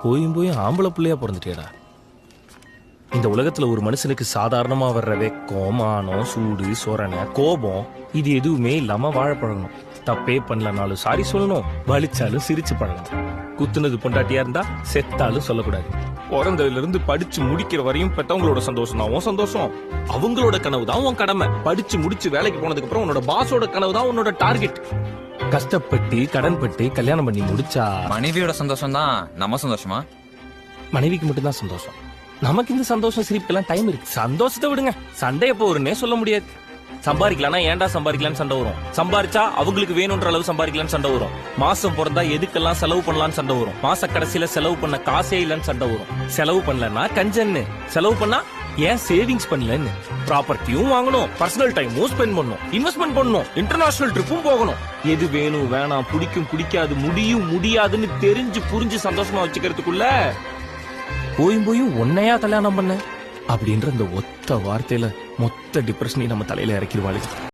போயும் ஆம்பளை பிள்ளையா பிறந்துட்டேடா. இந்த உலகத்துல ஒரு மனுஷனுக்கு சாதாரணமா வர்ற வெக்கம், மானம், சூடு, சொரணை, கோபம் இது எதுவுமே இல்லாம வாழ பழகணும். தப்பே பண்ணலனாலும் சாரி சொல்லணும், வலிச்சாலும் சிரிச்சு பழகணும். குத்துனது பொண்டாட்டியா இருந்தா செத்தாலும் சொல்லக்கூடாது. பிறந்ததுல இருந்து படிச்சு முடிக்கிற வரையும் பெற்றவங்களோட சந்தோஷம் தான் உன் சந்தோஷம். அவங்களோட கனவு தான் உன் கடமை. படிச்சு முடிச்சு வேலைக்கு போனதுக்கு அப்புறம் உன்னோட பாஸோட கனவு தான் உன்னோட டார்கெட். கஷ்டப்பட்டு கடன்பட்டு கல்யாணம் பண்ணி முடிச்சா மனைவியோட சந்தோஷம் தான் நம்ம சந்தோஷமா? மனைவிக்கு மட்டும்தான் சந்தோஷம். நமக்கு இந்த சந்தோஷம் சிரிப்புக்கெல்லாம் டைம் இருக்கு. சந்தோஷத்தை விடுங்க, சண்டை எப்போ வரும்னே சொல்ல முடியாது. சம்பாதிக்கலாம்னா ஏன்டா சம்பாதிக்கலான்னு சண்டை வரும். சம்பாரிச்சா அவங்களுக்கு வேணும்ன்ற அளவு சம்பாதிக்கலான்னு சண்டை வரும். மாசம் பிறந்தா எதுக்கெல்லாம் செலவு பண்ணலான்னு சண்டை வரும். மாச கடைசியில செலவு பண்ண காசே இல்லைன்னு சண்டை வரும். செலவு பண்ணலன்னா கஞ்சன்னு, செலவு பண்ணா ஏன் சேவிங்ஸ் பண்ணலன்னு. ப்ராப்பர்ட்டியும் வாங்கணும், பர்சனல் டைமும் ஸ்பெண்ட் பண்ணணும், இன்வெஸ்ட்மெண்ட் பண்ணணும், இன்டர்நேஷனல் ட்ரிப்பும் போகணும். எது வேணும் வேணாம், பிடிக்கும் பிடிக்காது, முடியும் முடியாதுன்னு தெரிஞ்சு புரிஞ்சு சந்தோஷமா வச்சுக்கிறதுக்குள்ள போயும் ஒன்னையா கல்யாணம் பண்ண அப்படின்ற அந்த ஒத்த வார்த்தையில மொத்த டிப்ரெஷனையும் நம்ம தலையில இறக்கிடுவாள்.